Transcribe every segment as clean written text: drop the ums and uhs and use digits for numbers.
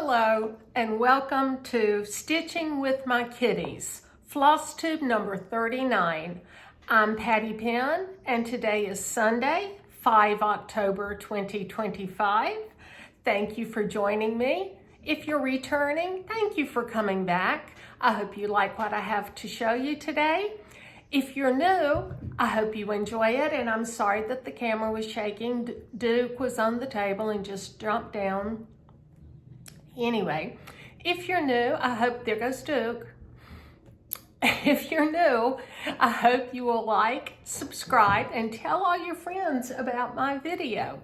Hello and welcome to Stitching with My Kitties, Floss Tube number 39. I'm Patty Penn and today is Sunday, 5 October 2025. Thank you for joining me. If you're returning, thank you for coming back. I hope you like what I have to show you today. If you're new, I hope you enjoy it, and I'm sorry that the camera was shaking. Duke was on the table and just jumped down. Anyway, if you're new, I hope, there goes Duke. If you're new, I hope you will like, subscribe, and tell all your friends about my video.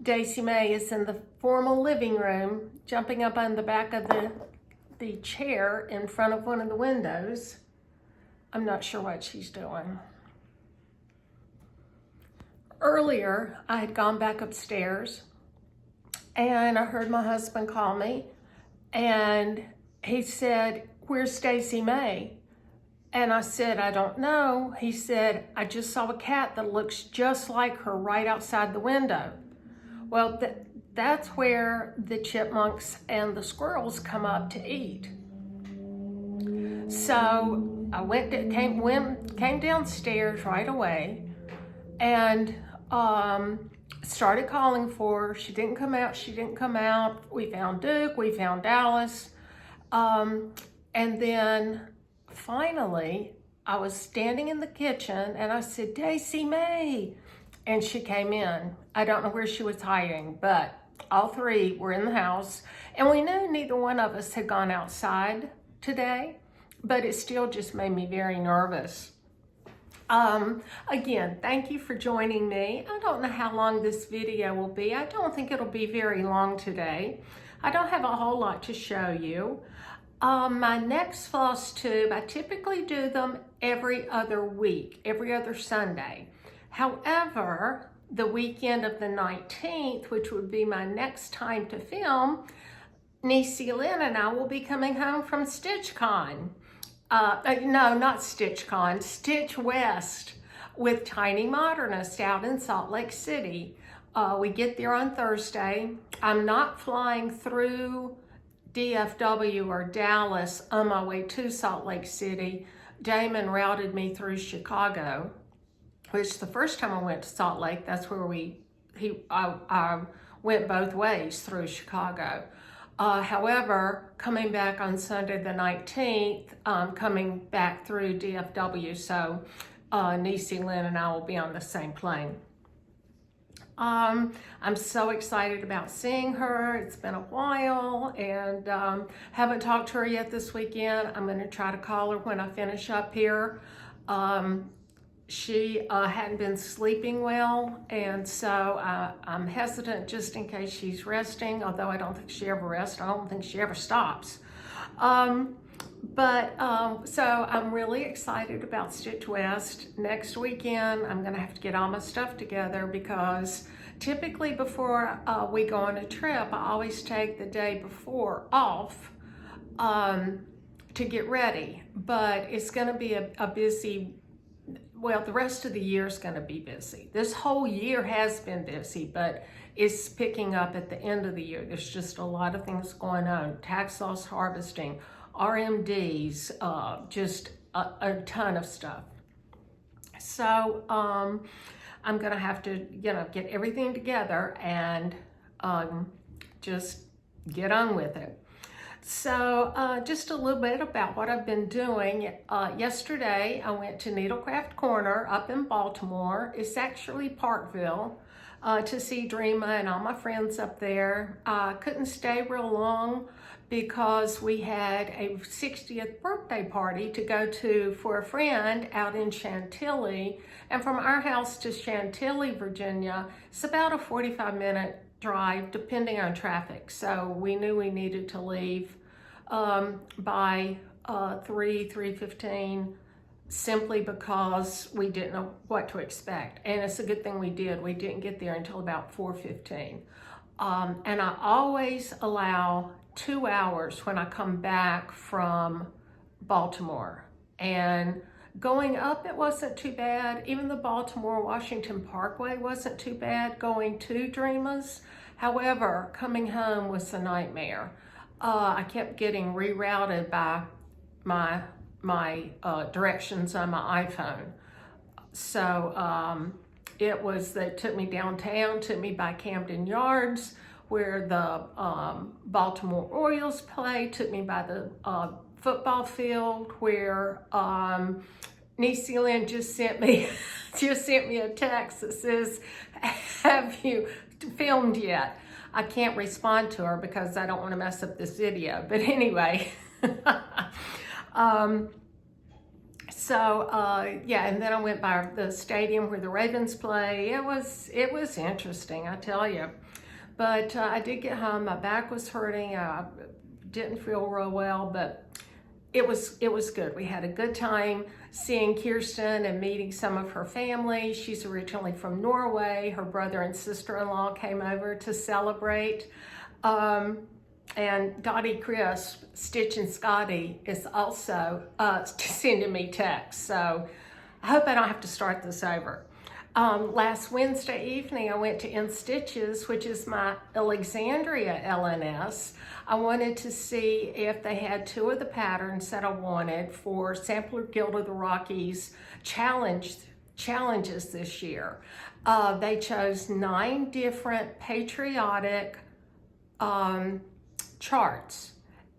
Daisy Mae is in the formal living room, jumping up on the back of the chair in front of one of the windows. I'm not sure what she's doing. Earlier, I had gone back upstairs and I heard my husband call me and he said, "Where's Daisy Mae?" And I said, "I don't know." He said, "I just saw a cat that looks just like her right outside the window." Well, that's where the chipmunks and the squirrels come up to eat. So I came downstairs right away and started calling for her. She didn't come out. We found Duke, we found Alice. And then finally, I was standing in the kitchen and I said, "Daisy Mae." And she came in. I don't know where she was hiding, but all three were in the house. And we knew neither one of us had gone outside today, but it still just made me very nervous. Again, thank you for joining me. I don't know how long this video will be. I don't think it'll be very long today. I don't have a whole lot to show you. My next floss tube, I typically do them every other week, every other Sunday. However, the weekend of the 19th, which would be my next time to film, Niecey Lynn and I will be coming home from StitchCon. No, not StitchCon, Stitch West with Tiny Modernist out in Salt Lake City. We get there on Thursday. I'm not flying through DFW or Dallas on my way to Salt Lake City. Damon routed me through Chicago, which the first time I went to Salt Lake, that's where I went both ways through Chicago. However, coming back on Sunday the 19th, coming back through DFW, so Niecey Lynn and I will be on the same plane. I'm so excited about seeing her. It's been a while and haven't talked to her yet this weekend. I'm going to try to call her when I finish up here. She hadn't been sleeping well, and so I'm hesitant just in case she's resting, although I don't think she ever rests. I don't think she ever stops. So I'm really excited about Stitch West. Next weekend, I'm going to have to get all my stuff together because typically before we go on a trip, I always take the day before off to get ready. But it's going to be a busy. Well, the rest of the year is going to be busy. This whole year has been busy, but it's picking up at the end of the year. There's just a lot of things going on. Tax loss harvesting, RMDs, just a ton of stuff. So I'm going to have to, get everything together and just get on with it. So just a little bit about what I've been doing. Yesterday, I went to Needlecraft Corner up in Baltimore. It's actually Parkville, to see Dreama and all my friends up there. I couldn't stay real long because we had a 60th birthday party to go to for a friend out in Chantilly. And from our house to Chantilly, Virginia, it's about a 45-minute drive depending on traffic. So we knew we needed to leave by 3:15 simply because we didn't know what to expect. And it's a good thing we did. We didn't get there until about 4:15. And I always allow 2 hours when I come back from Baltimore. And going up, it wasn't too bad. Even the Baltimore-Washington Parkway wasn't too bad going to Dreama's. However, coming home was a nightmare. I kept getting rerouted by my directions on my iPhone. So they took me downtown, took me by Camden Yards, where the Baltimore Orioles play, took me by the football field where Niecy Lynn just sent me a text that says, "Have you filmed yet?" I can't respond to her because I don't want to mess up this video. But anyway, yeah, and then I went by the stadium where the Ravens play. It was interesting, I tell you. But I did get home. My back was hurting. I didn't feel real well, but it was good. We had a good time seeing Kirsten and meeting some of her family. She's originally from Norway. Her brother and sister-in-law came over to celebrate. And Dottie Crisp, Stitch and Scotty, is also sending me texts. So I hope I don't have to start this over. Last Wednesday evening, I went to In Stitches, which is my Alexandria LNS. I wanted to see if they had 2 of the patterns that I wanted for Sampler Guild of the Rockies challenges this year. They chose 9 different patriotic charts,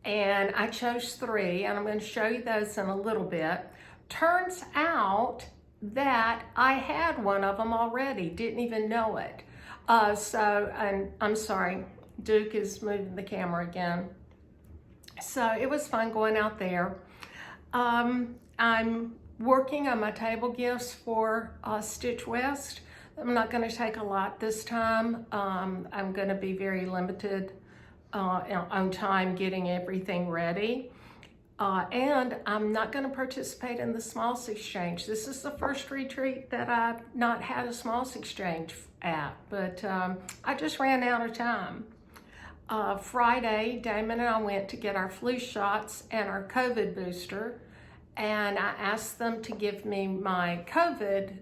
and I chose 3, and I'm going to show you those in a little bit. Turns out that I had one of them already, didn't even know it. And I'm sorry, Duke is moving the camera again. So it was fun going out there. I'm working on my table gifts for Stitch West. I'm not going to take a lot this time. I'm going to be very limited on time getting everything ready. And I'm not going to participate in the Smalls Exchange. This is the first retreat that I've not had a Smalls Exchange at, but I just ran out of time. Friday, Damon and I went to get our flu shots and our COVID booster, and I asked them to give me my COVID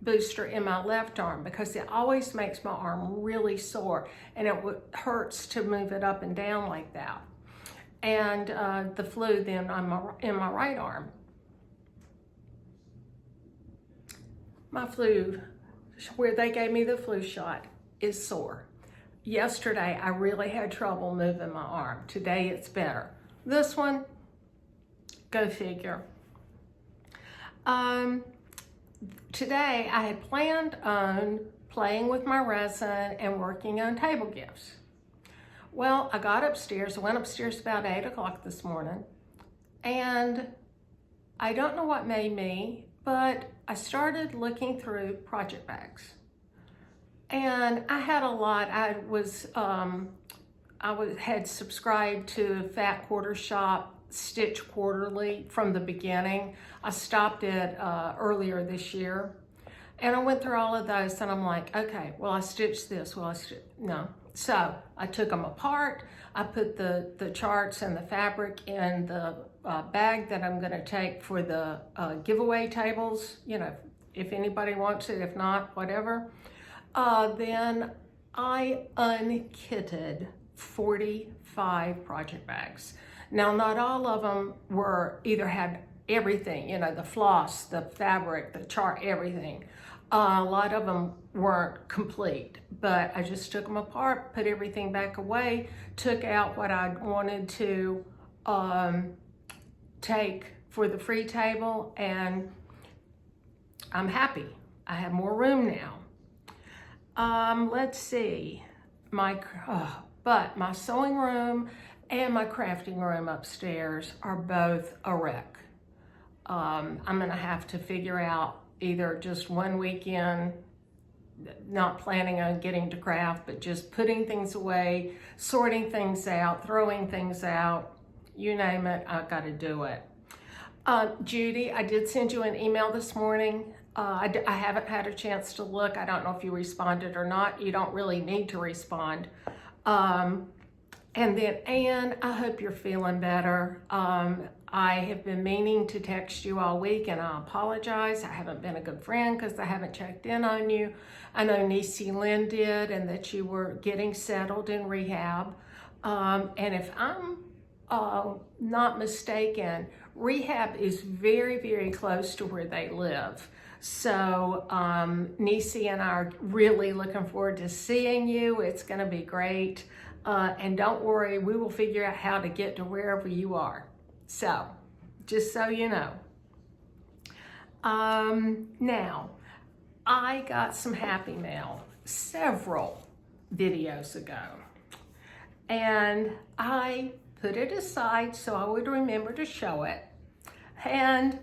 booster in my left arm because it always makes my arm really sore, and it hurts to move it up and down like that. And the flu then in my right arm. My flu, where they gave me the flu shot, is sore. Yesterday, I really had trouble moving my arm. Today, it's better. This one, go figure. Today, I had planned on playing with my resin and working on table gifts. Well, I got upstairs. I went upstairs about 8 o'clock this morning, and I don't know what made me, but I started looking through project bags. And I had a lot. Had subscribed to Fat Quarter Shop Stitch Quarterly from the beginning. I stopped it earlier this year, and I went through all of those, and I'm like, okay, well, I stitched this. No. So I took them apart. I put the charts and the fabric in the bag that I'm going to take for the giveaway tables. You know, if anybody wants it, if not, whatever. Then I unkitted 45 project bags. Now, not all of them had everything, you know, the floss, the fabric, the chart, everything. A lot of them weren't complete, but I just took them apart, put everything back away, took out what I wanted to take for the free table, and I'm happy. I have more room now. Let's see, but my sewing room and my crafting room upstairs are both a wreck. I'm gonna have to figure out either just one weekend, not planning on getting to craft, but just putting things away, sorting things out, throwing things out, you name it, I've got to do it. Judy, I did send you an email this morning. I haven't had a chance to look. I don't know if you responded or not. You don't really need to respond. And then Anne, I hope you're feeling better. I have been meaning to text you all week, and I apologize. I haven't been a good friend because I haven't checked in on you. I know Niecy Lynn did, and that you were getting settled in rehab. And if I'm not mistaken, rehab is very, very close to where they live. So Nisi and I are really looking forward to seeing you. It's going to be great. And don't worry, we will figure out how to get to wherever you are. So, just so you know. Now, I got some happy mail several videos ago. And I put it aside so I would remember to show it. And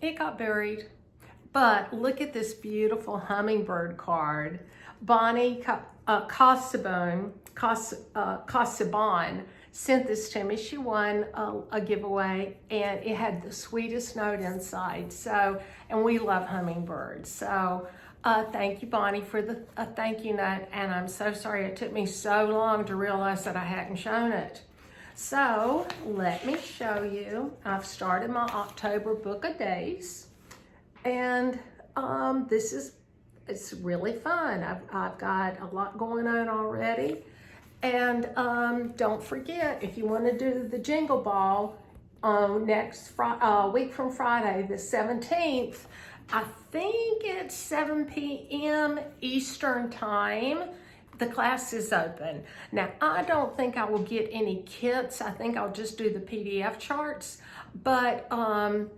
it got buried. But look at this beautiful hummingbird card. Bonnie Casaban sent this to me. She won a giveaway, and it had the sweetest note inside. So, and we love hummingbirds. So thank you, Bonnie, for the thank you note. And I'm so sorry it took me so long to realize that I hadn't shown it. So let me show you. I've started my October book of days. And it's really fun. I've got a lot going on already. And don't forget, if you want to do the Jingle Ball next week from Friday, the 17th, I think it's 7 p.m. Eastern Time. The class is open. Now, I don't think I will get any kits. I think I'll just do the PDF charts. But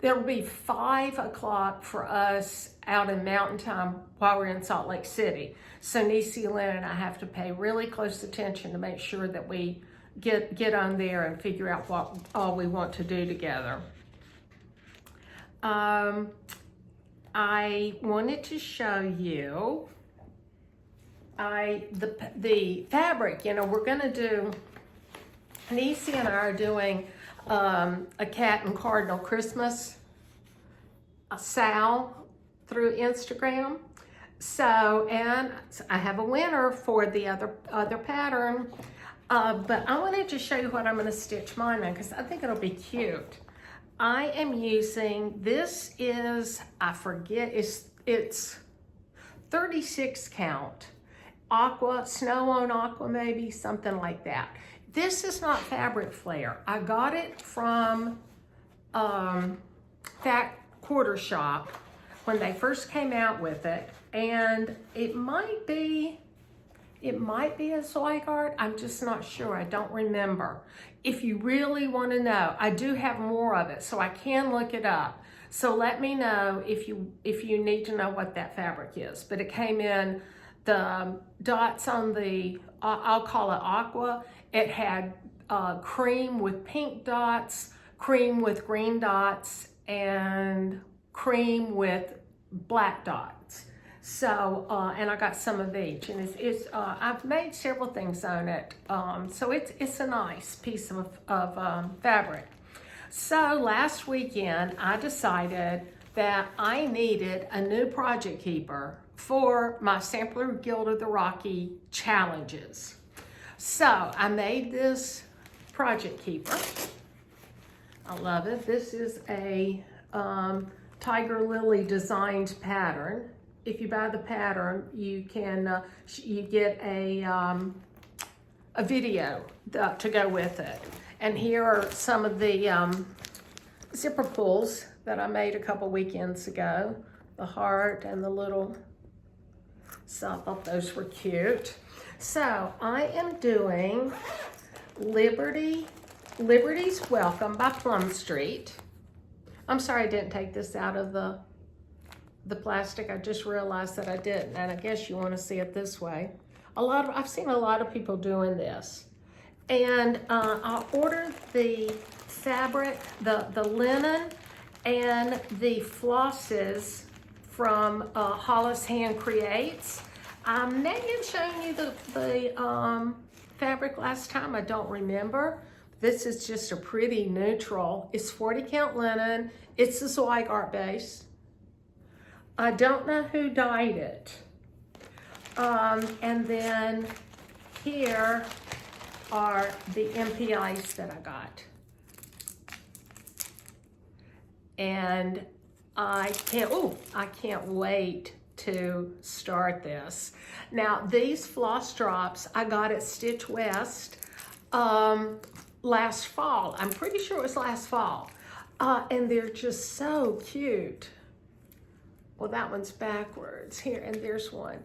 there'll be 5 o'clock for us out in Mountain Time while we're in Salt Lake City. So Nisi, Lynn, and I have to pay really close attention to make sure that we get on there and figure out what all we want to do together. I wanted to show you the fabric. You know, we're gonna do, Nisi and I are doing a cat and cardinal Christmas sal through Instagram. So, and I have a winner for the other pattern, but I wanted to show you what I'm gonna stitch mine on because I think it'll be cute. I am using, this is, I forget, it's 36 count. Aqua, snow on aqua maybe, something like that. This is not fabric flare. I got it from that quarter shop when they first came out with it, and it might be a soy guard. I'm just not sure. I don't remember. If you really want to know, I do have more of it, so I can look it up. So let me know if you need to know what that fabric is. But it came in the dots on the, I'll call it aqua. It had cream with pink dots, cream with green dots, and cream with black dots. So, and I got some of each, and I've made several things on it. So it's a nice piece of fabric. So last weekend, I decided that I needed a new project keeper for my Sampler Guild of the Rocky challenges. So I made this project keeper. I love it. This is a Tiger Lily designed pattern. If you buy the pattern, you can you get a video to go with it. And here are some of the zipper pulls that I made a couple weekends ago. The heart and the little, so I thought those were cute. So I am doing Liberty's Welcome by Plum Street. I'm sorry I didn't take this out of the plastic. I just realized that I didn't, and I guess you want to see it this way. I've seen a lot of people doing this. And I ordered the fabric, the linen, and the flosses from Hollis Hand Creates. I may have shown you the fabric last time, I don't remember. This is just a pretty neutral. It's 40 count linen. It's a Zweigart base. I don't know who dyed it. And then here are the MPIs that I got. And I can't wait to start this. Now, these floss drops I got at Stitch West last fall. I'm pretty sure it was last fall. And they're just so cute. Well, that one's backwards here, and there's one.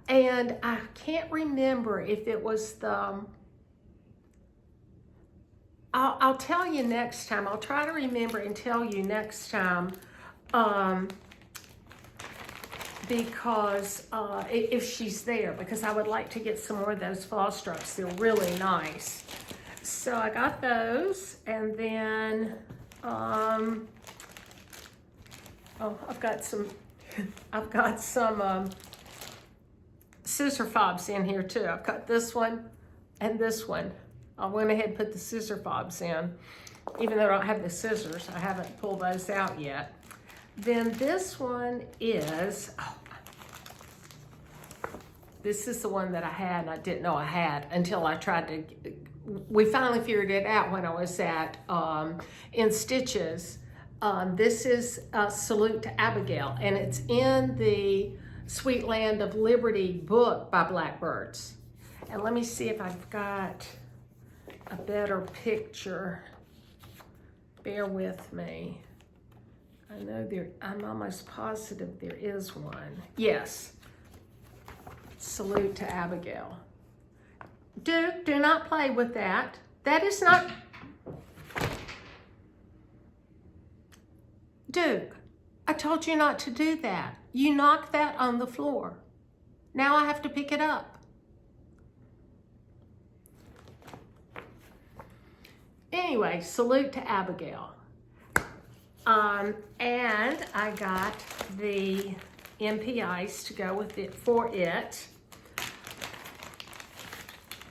And I can't remember if it was the, I'll tell you next time. I'll try to remember and tell you next time. Because if she's there, because I would like to get some more of those floss drops. They're really nice. So I got those, and then oh, I've got some scissor fobs in here too. I've got this one and this one. I went ahead and put the scissor fobs in, even though I don't have the scissors. I haven't pulled those out yet. Then this one is, this is the one that I had and I didn't know I had until I tried to, we finally figured it out when I was at, in Stitches. This is Salute to Abigail, and it's in the Sweet Land of Liberty book by Blackbirds. And let me see if I've got a better picture. Bear with me. I know I'm almost positive there is one. Yes. Salute to Abigail. Duke, do not play with that. That is not... Duke, I told you not to do that. You knocked that on the floor. Now I have to pick it up. Anyway, Salute to Abigail. And I got the MPIs to go with it for it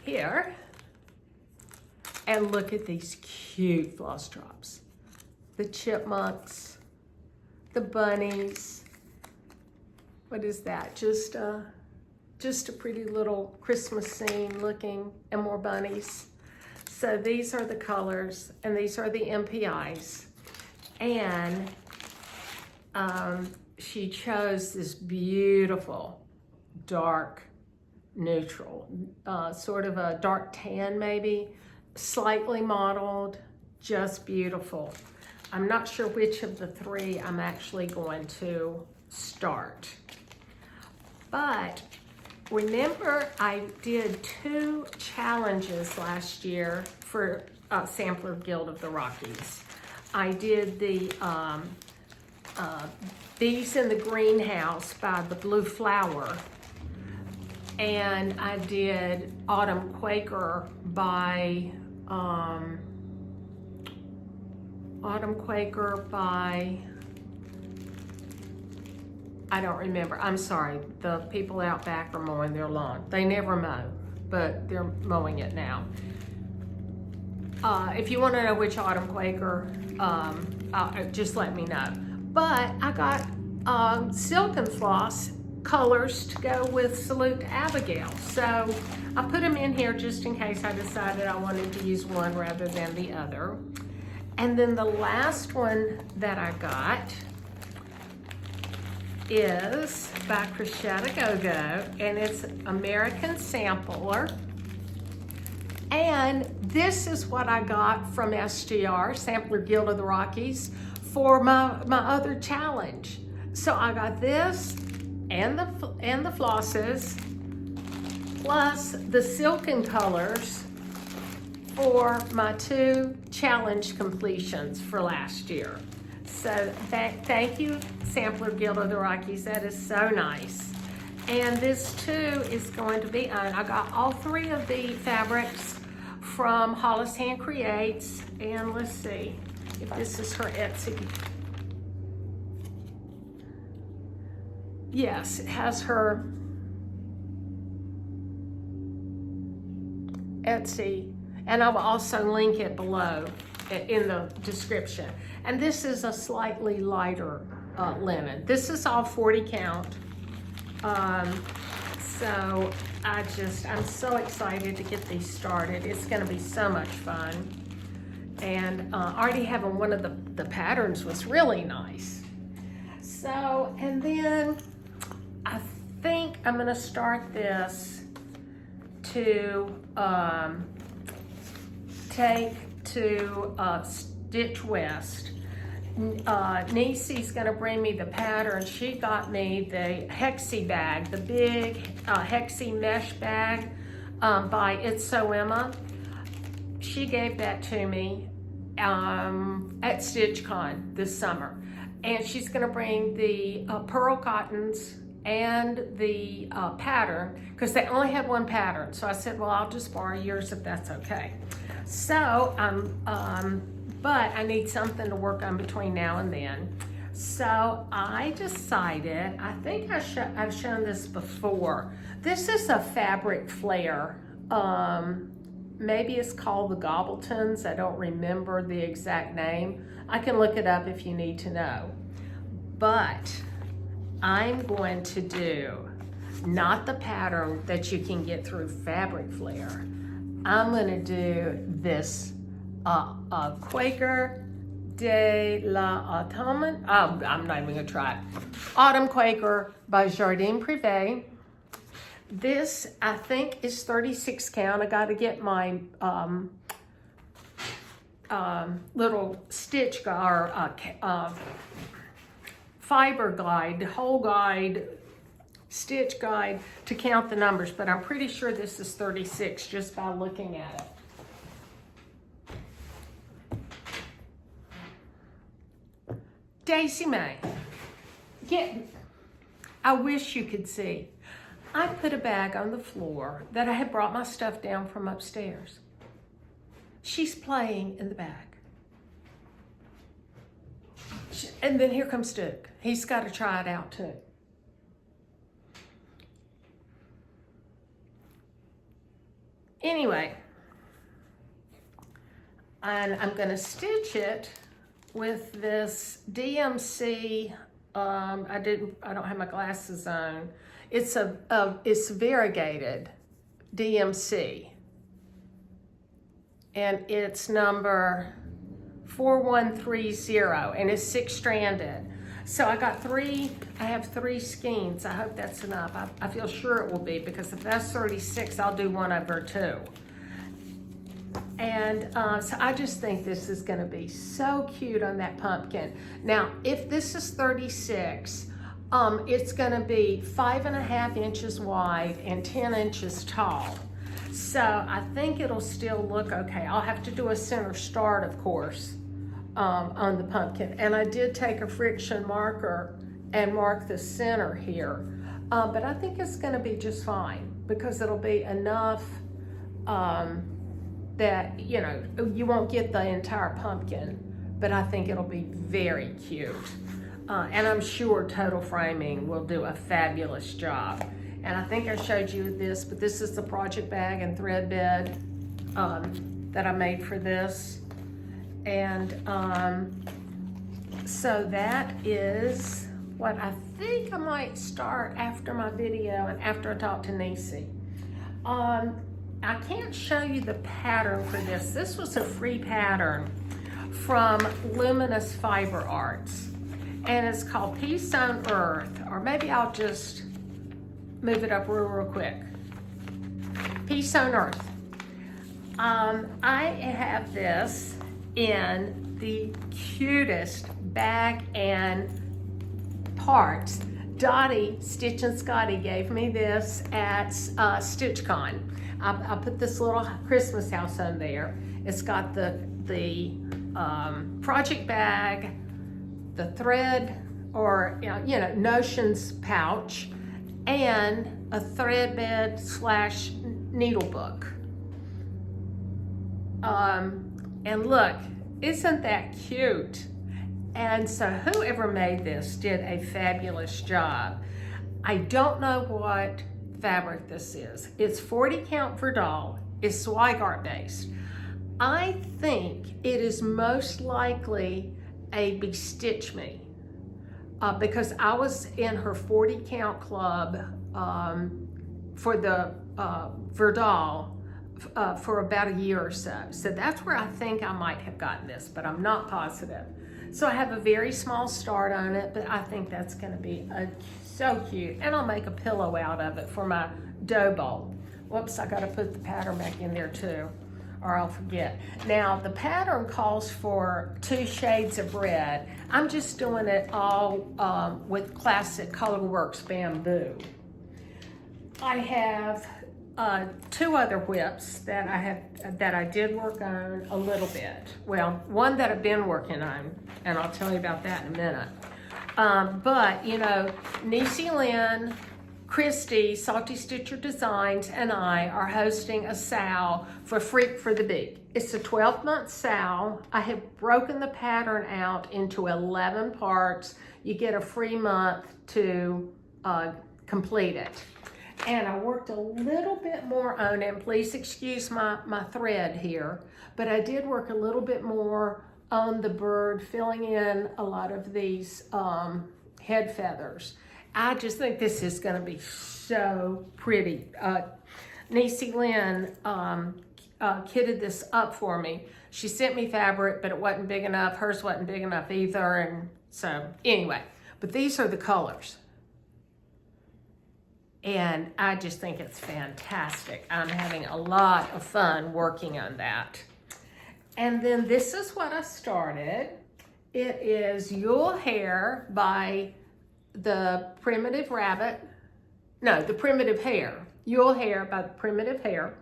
here. And look at these cute floss drops. The chipmunks, the bunnies. What is that? Just a pretty little Christmas scene looking, and more bunnies. So these are the colors, and these are the MPIs. And she chose this beautiful dark neutral, sort of a dark tan maybe, slightly mottled, just beautiful. I'm not sure which of the three I'm actually going to start. But remember, I did 2 challenges last year for Sampler Guild of the Rockies. I did the Bees in the Greenhouse by the Blue Flower, and I did Autumn Quaker by I don't remember. I'm sorry. The people out back are mowing their lawn. They never mow, but they're mowing it now. If you want to know which Autumn Quaker, just let me know. But I got Silk and Floss colors to go with Salute to Abigail. So I put them in here just in case I decided I wanted to use one rather than the other. And then the last one that I got is by Crochet Go-Go, and it's American Sampler. And this is what I got from SGR, Sampler Guild of the Rockies, for my other challenge. So I got this and the flosses, plus the silken colors for my 2 challenge completions for last year. So thank you, Sampler Guild of the Rockies. That is so nice. And this too is going to be on. I got all 3 of the fabrics from Hollis Hand Creates. And let's see if this is her Etsy. Yes, it has her Etsy. And I will also link it below in the description. And this is a slightly lighter linen. This is all 40 count. So I'm so excited to get these started. It's gonna be so much fun. And already having one of the patterns was really nice. So, and then I I'm going to start this to take to Stitch West. Niecy's going to bring me the pattern. She got me the Hexie bag, the big Hexie mesh bag by It's So Emma. She gave that to me at StitchCon this summer. And she's going to bring the pearl cottons and the pattern, because they only had one pattern. So I said, well, I'll just borrow yours if that's okay. So, but I need something to work on between now and then. So I decided, I think I've shown this before. This is a fabric flare. Maybe it's called the Gobbletons. I don't remember the exact name. I can look it up if you need to know. But I'm going to do not the pattern that you can get through Fabric Flare. I'm going to do this Quaker de l'Automne. I'm not even going to try it. Autumn Quaker by Jardin Privé. This, I think, is 36 count. I got to get my little stitch guide, fiber guide, whole guide, stitch guide to count the numbers, but I'm pretty sure this is 36 just by looking at it. Daisy Mae, I wish you could see. I put a bag on the floor that I had brought my stuff down from upstairs. She's playing in the bag. And then here comes Duke. He's got to try it out too. Anyway, and I'm going to stitch it with this DMC. I don't have my glasses on. It's it's variegated DMC, and it's number 4130, and it's 6-stranded. So I have three skeins. I hope that's enough. I feel sure it will be, because if that's 36, I'll do 1/2. And so I just think this is going to be so cute on that pumpkin. Now, if this is 36, it's going to be 5.5 inches wide and 10 inches tall. So I think it'll still look okay. I'll have to do a center start, of course, on the pumpkin. And I did take a friction marker and mark the center here. But I think it's going to be just fine, because it'll be enough that, you know, you won't get the entire pumpkin, but I think it'll be very cute. And I'm sure Total Framing will do a fabulous job. And I think I showed you this, but this is the project bag and thread bed that I made for this. And so that is what I think I might start after my video and after I talk to Niecy. I can't show you the pattern for this. This was a free pattern from Luminous Fiber Arts, and it's called Peace on Earth, or maybe I'll just move it up real quick. Peace on Earth. I have this in the cutest bag and parts. Dottie, Stitch and Scotty, gave me this at StitchCon. I put this little Christmas house on there. It's got the project bag, the thread, or notions pouch, and a thread bed / needle book. And look, isn't that cute? And so whoever made this did a fabulous job. I don't know what fabric this is. It's 40 count Verdal. It's Zweigart based. I think it is most likely a Bestitch Me, because I was in her 40 count club for the Verdal for about a year or so. So that's where I think I might have gotten this, but I'm not positive. So I have a very small start on it, but I think that's going to be a so cute. And I'll make a pillow out of it for my dough bowl. Whoops, I gotta put the pattern back in there too, or I'll forget. Now, the pattern calls for 2 shades of red. I'm just doing it all with classic Colorworks bamboo. I have 2 other whips that I did work on a little bit. Well, one that I've been working on, and I'll tell you about that in a minute. But, you know, Niecy Lynn, Christy, Salty Stitcher Designs, and I are hosting a sow for Freak for the Beak. It's a 12-month sow. I have broken the pattern out into 11 parts. You get a free month to complete it. And I worked a little bit more on it. Please excuse my thread here, but I did work a little bit more on the bird, filling in a lot of these head feathers. I just think this is gonna be so pretty. Niecy Lynn kitted this up for me. She sent me fabric, but it wasn't big enough. Hers wasn't big enough either. And so anyway, but these are the colors. And I just think it's fantastic. I'm having a lot of fun working on that. And then this is what I started. It is Yule Hair by the Primitive Rabbit. No, the Primitive Hare. Yule Hair by the Primitive Hare.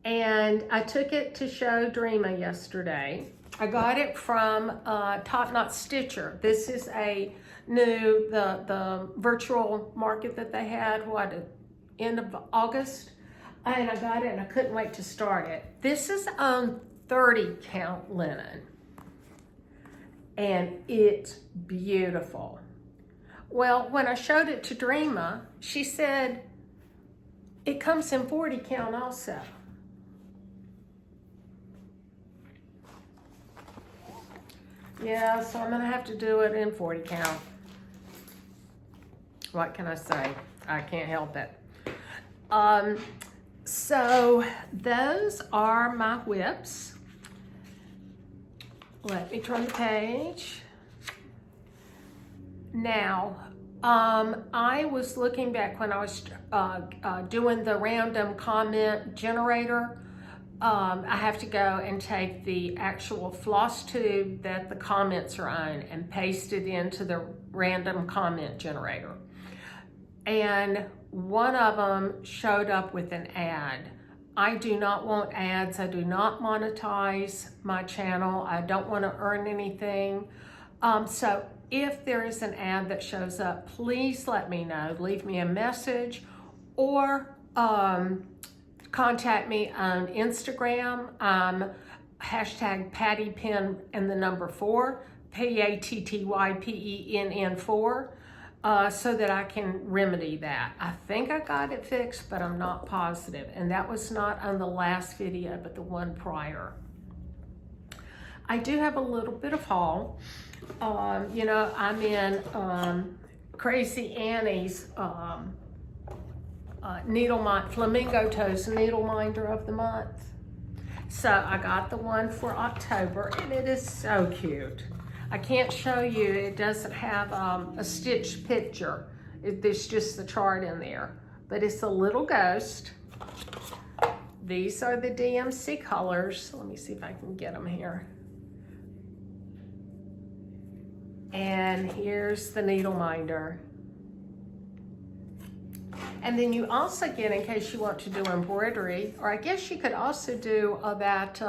And I took it to show Dreama yesterday. I got it from Top Knot Stitcher. This is a new, the virtual market that they had, end of August? And I got it and I couldn't wait to start it. This is on 30 count linen. And it's beautiful. Well, when I showed it to Dreama, she said, it comes in 40 count also. Yeah, so I'm gonna have to do it in 40 count. What can I say? I can't help it. So those are my whips. Let me turn the page. Now, I was looking back when I was doing the random comment generator. I have to go and take the actual floss tube that the comments are on and paste it into the random comment generator. And one of them showed up with an ad. I do not want ads. I do not monetize my channel. I don't want to earn anything. So if there is an ad that shows up, please let me know. Leave me a message or contact me on Instagram. Hashtag PattyPen and the number 4, PATTYPENN 4. So that I can remedy that. I think I got it fixed, but I'm not positive. And that was not on the last video, but the one prior. I do have a little bit of haul. You know, I'm in Crazy Annie's Flamingo Toes Needle Minder of the month. So I got the one for October, and it is so cute. I can't show you, it doesn't have a stitched picture. There's just the chart in there, but it's a little ghost. These are the DMC colors. Let me see if I can get them here. And here's the needle minder. And then you also get, in case you want to do embroidery, or I guess you could also do that,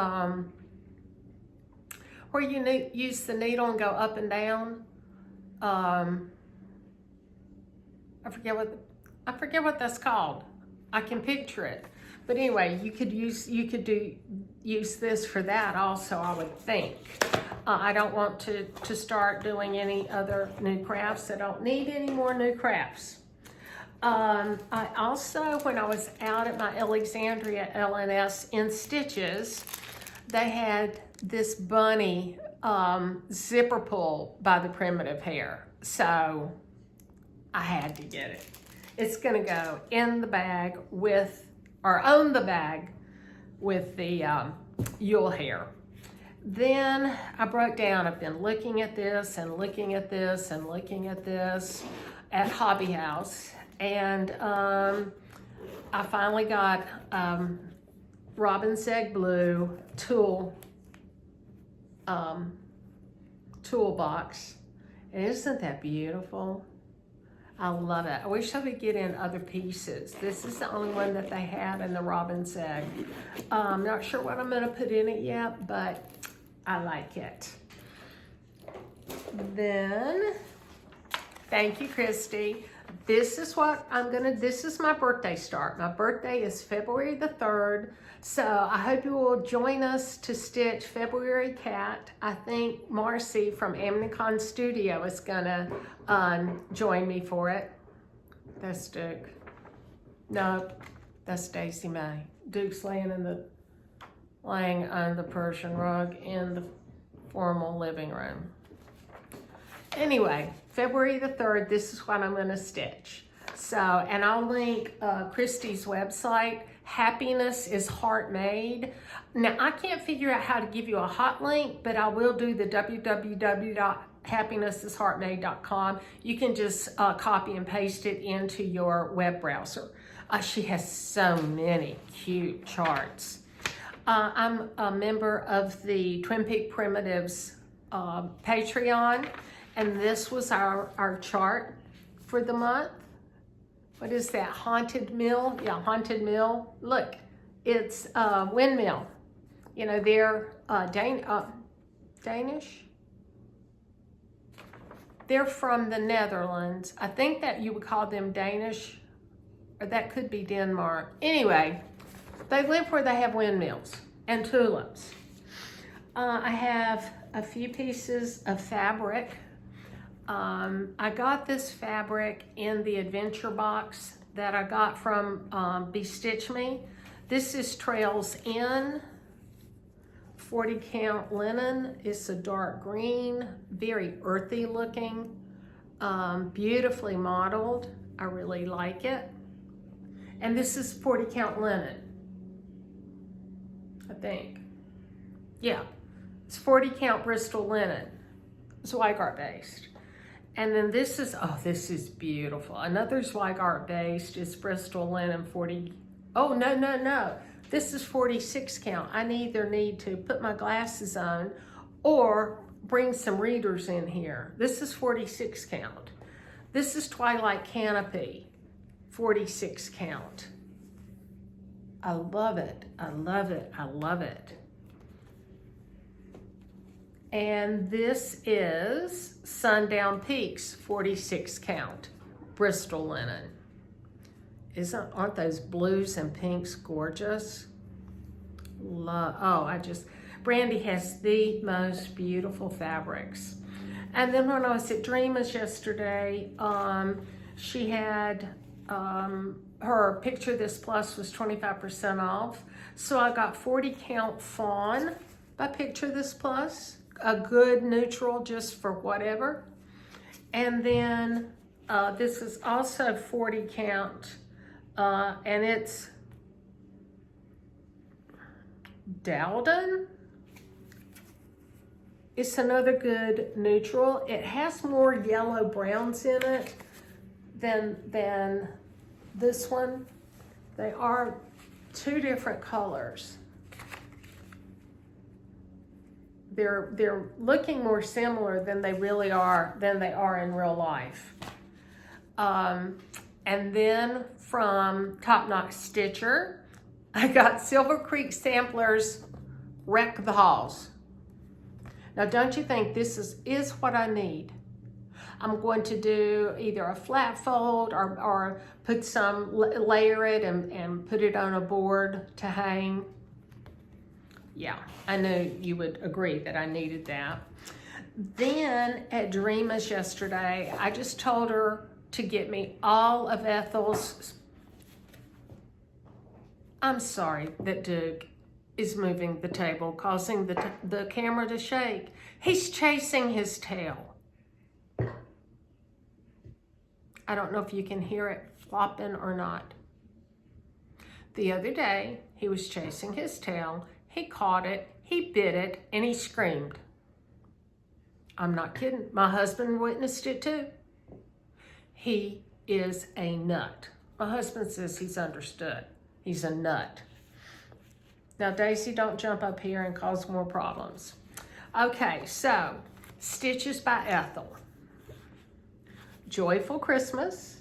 where you use the needle and go up and down. I forget what that's called. I can picture it, but anyway, you could use this for that also, I would think. I don't want to start doing any other new crafts. I don't need any more new crafts. I also, when I was out at my Alexandria LNS in Stitches, they had this bunny zipper pull by the Primitive Hare. So I had to get it. It's gonna go in the bag with, or on the bag with the Yule Hair. Then I broke down, I've been looking at this and looking at this and looking at this. at Hobby House, and I finally got Robin's Egg Blue toolbox. And isn't that beautiful? I love it. I wish I could get in other pieces. This is the only one that they have in the Robin's Egg. I'm not sure what I'm gonna put in it yet, but I like it. Then, thank you, Christy. This is what this is my birthday start. My birthday is February the 3rd. So I hope you will join us to stitch February Cat. I think Marcy from Amnicon Studio is gonna join me for it. That's Duke. No, that's Daisy Mae. Duke's laying on the Persian rug in the formal living room. Anyway, February the 3rd, this is what I'm gonna stitch. So, and I'll link Christy's website. Happiness is Heart Made. Now, I can't figure out how to give you a hot link, but I will do the www.happinessisheartmade.com. You can just copy and paste it into your web browser. She has so many cute charts. I'm a member of the Twin Peak Primitives Patreon, and this was our chart for the month. What is that? Haunted Mill? Yeah, Haunted Mill. Look, it's windmill. You know, they're Danish. They're from the Netherlands. I think that you would call them Danish, or that could be Denmark. Anyway, they live where they have windmills and tulips. I have a few pieces of fabric. I got this fabric in the adventure box that I got from Bestitch Me. This is Trails In 40 count linen. It's a dark green, very earthy looking, beautifully modeled. I really like it. And this is 40 count linen, I think. Yeah, it's 40 count Bristol linen. It's Zweigart based. And then this is, oh, this is beautiful. Another Zweigart based is Bristol linen 40. Oh, no. This is 46 count. I either need to put my glasses on or bring some readers in here. This is 46 count. This is Twilight Canopy, 46 count. I love it. I love it. I love it. And this is Sundown Peaks, 46 count, Bristol linen. Aren't those blues and pinks gorgeous? Brandy has the most beautiful fabrics. And then when I was at Dreamer's yesterday, she had, her Picture This Plus was 25% off. So I got 40 count fawn by Picture This Plus. A good neutral just for whatever. And then this is also 40 count and it's Dowden. It's another good neutral. It has more yellow browns in it than this one. They are two different colors. They're looking more similar than they really are, than they are in real life. And then from Top Knot Stitcher, I got Silver Creek Samplers Wreck the Halls. Now, don't you think this is what I need? I'm going to do either a flat fold or put some, layer it and put it on a board to hang. Yeah, I know you would agree that I needed that. Then at Dreamer's yesterday, I just told her to get me all of Ethel's. I'm sorry that Duke is moving the table, causing the camera to shake. He's chasing his tail. I don't know if you can hear it flopping or not. The other day, he was chasing his tail. He caught it, he bit it, and he screamed. I'm not kidding. My husband witnessed it too. He is a nut. My husband says he's understood. He's a nut. Now, Daisy, don't jump up here and cause more problems. Okay, so Stitches by Ethel. Joyful Christmas.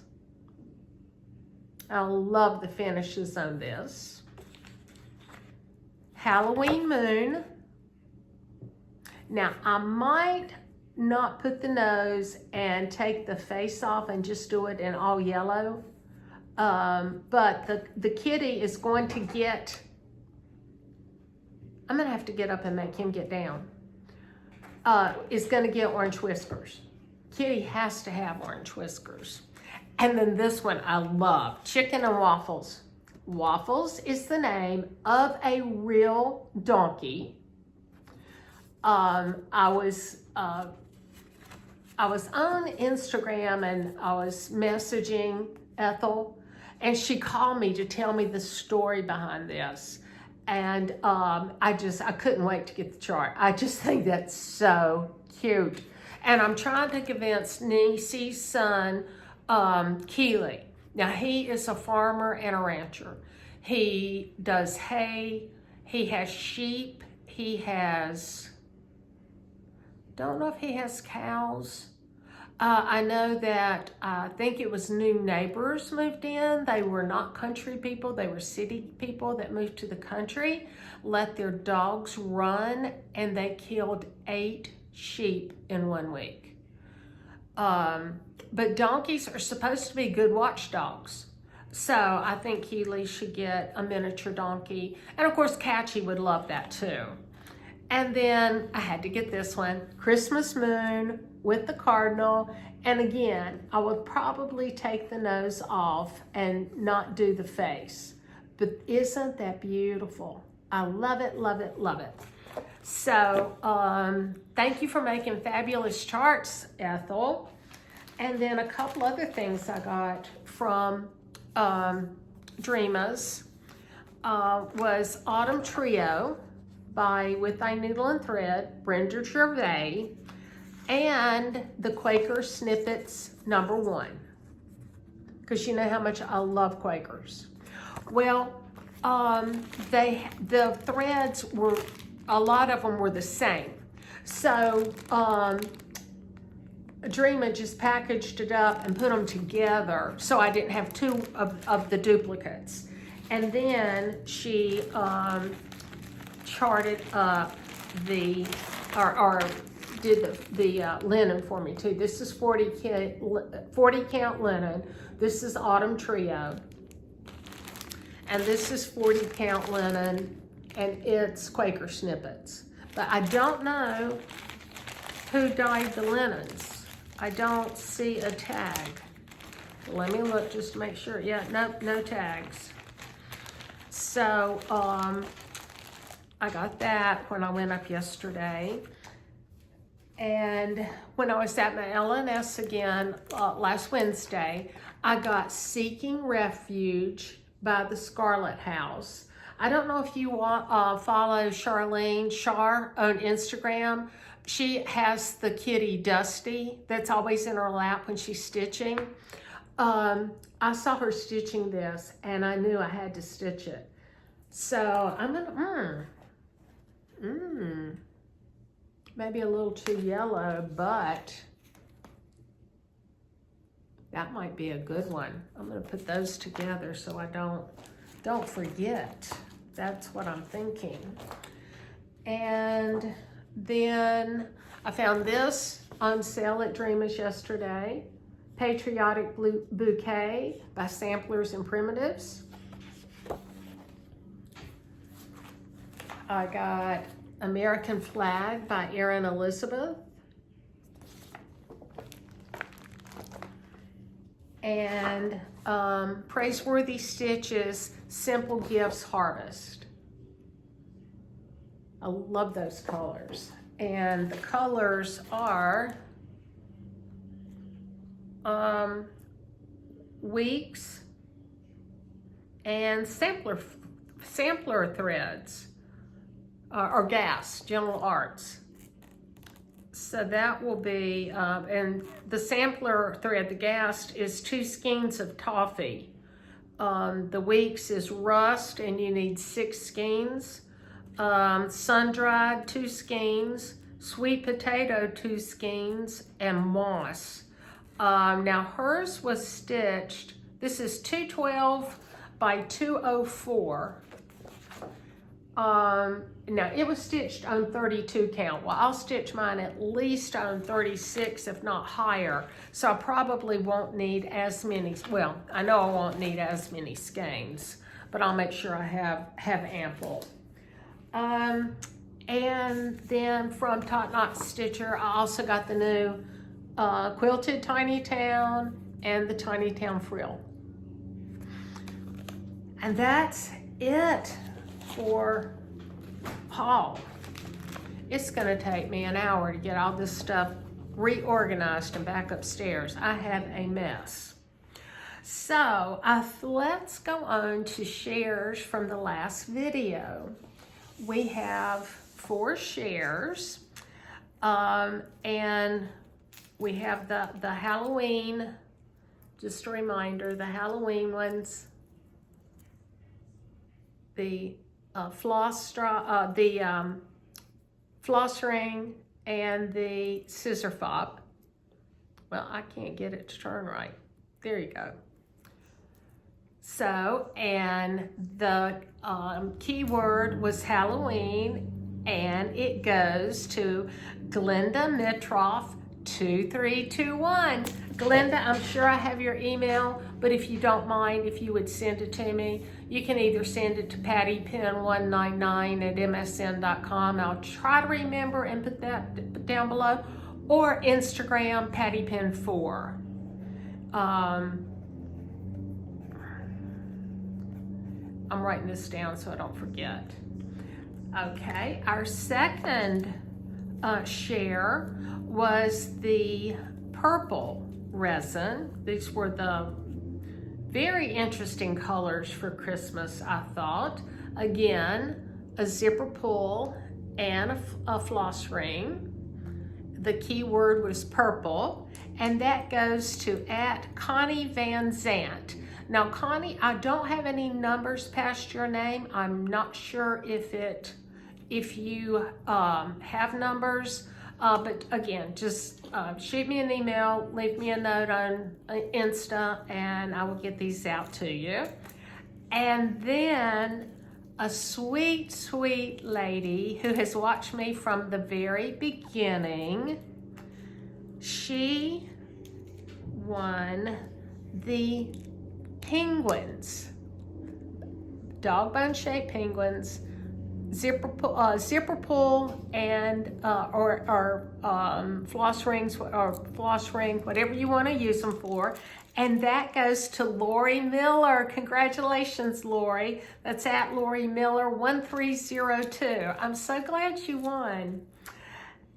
I love the finishes on this. Halloween Moon. Now, I might not put the nose and take the face off and just do it in all yellow. But the kitty is going to get, I'm going to have to get up and make him get down. Is going to get orange whiskers. Kitty has to have orange whiskers. And then this one I love, Chicken and Waffles. Waffles is the name of a real donkey. I was on Instagram and I was messaging Ethel, and she called me to tell me the story behind this. And I couldn't wait to get the chart. I just think that's so cute. And I'm trying to convince Niecy's son, Keely. Now, he is a farmer and a rancher. He does hay, he has sheep, he has, don't know if he has cows. I know that I think it was new neighbors moved in. They were not country people. They were city people that moved to the country, let their dogs run, and they killed 8 sheep in 1 week. But donkeys are supposed to be good watchdogs. So I think Keely should get a miniature donkey. And of course, Catchy would love that too. And then I had to get this one, Christmas Moon with the cardinal. And again, I would probably take the nose off and not do the face. But isn't that beautiful? I love it, love it, love it. So thank you for making fabulous charts, Ethel. And then a couple other things I got from Dreamas was Autumn Trio by With Thy Needle and Thread, Brenda Gervais, and the Quaker Snippets #1. Because you know how much I love Quakers. Well, the threads were, a lot of them were the same. So Dreama just packaged it up and put them together so I didn't have 2 of the duplicates. And then she charted up the, or did the linen for me too. This is 40 count linen. This is Autumn Trio. And this is 40 count linen, and it's Quaker Snippets. But I don't know who dyed the linens. I don't see a tag. Let me look just to make sure. Yeah, no tags. So I got that when I went up yesterday. And when I was at my LNS again last Wednesday, I got Seeking Refuge by the Scarlet House. I don't know if you follow Charlene Char on Instagram. She has the kitty Dusty that's always in her lap when she's stitching. I saw her stitching this and I knew I had to stitch it. So I'm gonna, maybe a little too yellow, but that might be a good one. I'm gonna put those together so I don't forget. That's what I'm thinking. And then I found this on sale at Dreamas yesterday. Patriotic Bouquet by Samplers and Primitives. I got American Flag by Erin Elizabeth. And Praiseworthy Stitches, Simple Gifts Harvest. I love those colors. And the colors are Weeks and sampler threads, or Gas, General Arts. So that will be, and the sampler thread, the Gast, is 2 skeins of toffee. The Weeks is rust, and you need 6 skeins. Sun-dried, 2 skeins. Sweet potato, 2 skeins, and moss. Now hers was stitched. This is 212 by 204. Now it was stitched on 32 count. Well, I'll stitch mine at least on 36, if not higher. So I probably won't need as many, well, I know I won't need as many skeins, but I'll make sure I have ample. And then from Tot Knot Stitcher, I also got the new Quilted Tiny Town and the Tiny Town Frill. And that's it for haul. It's gonna take me an hour to get all this stuff reorganized and back upstairs. I have a mess. So let's go on to shares from the last video. We have 4 shares, and we have the Halloween, just a reminder, the Halloween ones, the floss ring, and the scissor fob. Well, I can't get it to turn right. There you go. So, and the keyword was Halloween, and it goes to Glenda Mitroff 2321. Glenda, I'm sure I have your email, but if you don't mind, if you would send it to me, you can either send it to pattypen199@msn.com. I'll try to remember and put that down below, or Instagram pattypen4. I'm writing this down so I don't forget. Okay, our second share was the purple resin. These were the very interesting colors for Christmas, I thought. Again, a zipper pull and a floss ring. The keyword was purple, and that goes to @Connie Van Zant. Now, Connie, I don't have any numbers past your name. I'm not sure if you have numbers, but again, just shoot me an email, leave me a note on Insta, and I will get these out to you. And then a sweet, sweet lady who has watched me from the very beginning, she won the penguins, dog bone shaped penguins, zipper pull and floss rings, or floss ring, whatever you want to use them for. And that goes to Lori Miller. Congratulations, Lori. That's @Lori Miller 1302. I'm so glad you won.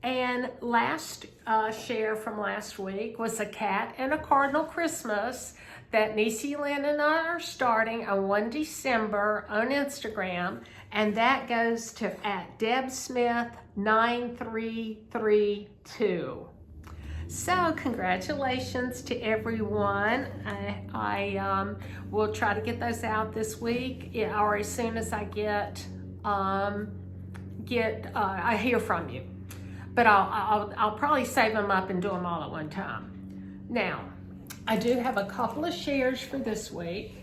And last share from last week was a cat and a cardinal Christmas that Niecy Lynn and I are starting on 1 December on Instagram, and that goes to @DebSmith9332. So congratulations to everyone. I will try to get those out this week, or as soon as I I hear from you. But I'll probably save them up and do them all at one time. Now, I do have a couple of shares for this week.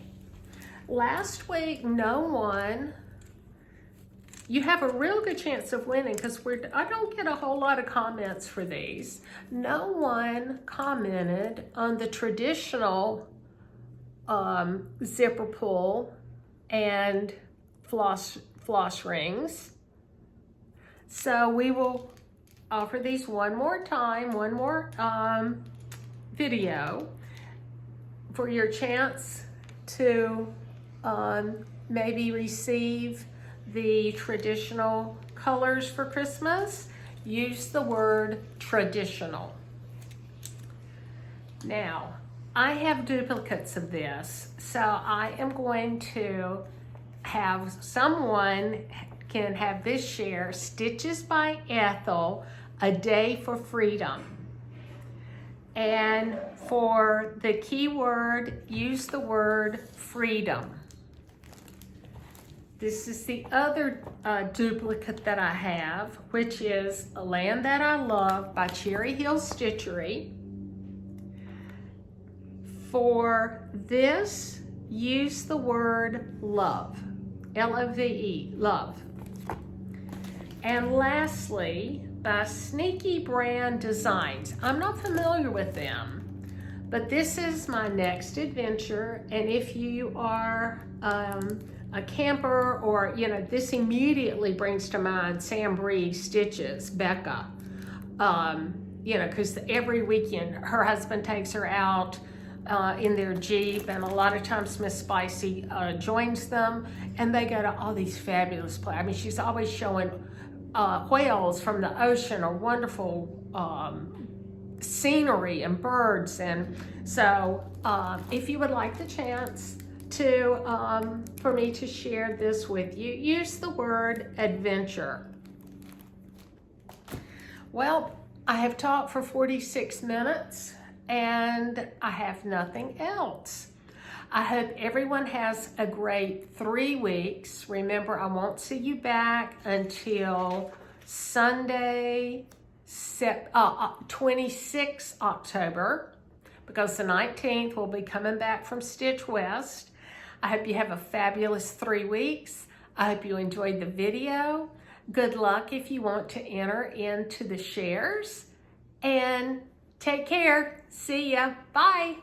Last week, no one, you have a real good chance of winning because I don't get a whole lot of comments for these. No one commented on the traditional zipper pull and floss rings. So we will offer these one more time, one more video for your chance to maybe receive the traditional colors for Christmas. Use the word traditional. Now, I have duplicates of this, so I am going to have someone can have this share, Stitches by Ethel. a day for freedom. And for the keyword, use the word freedom. This is the other duplicate that I have, which is A Land That I Love by Cherry Hill Stitchery. For this, use the word love, L-O-V-E, love. And lastly, by Sneaky Brand Designs. I'm not familiar with them, but this is my next adventure. And if you are a camper, or, you know, this immediately brings to mind Sam Bree Stitches, Becca. You know, because every weekend her husband takes her out in their Jeep, and a lot of times Miss Spicy joins them, and they go to all these fabulous places. I mean, she's always showing whales from the ocean, or wonderful scenery and birds. And so if you would like the chance to for me to share this with you, use the word adventure. Well, I have talked for 46 minutes and I have nothing else. I hope everyone has a great 3 weeks. Remember, I won't see you back until Sunday, 26 October, because the 19th we'll be coming back from Stitch West. I hope you have a fabulous 3 weeks. I hope you enjoyed the video. Good luck if you want to enter into the shares. And take care. See ya. Bye.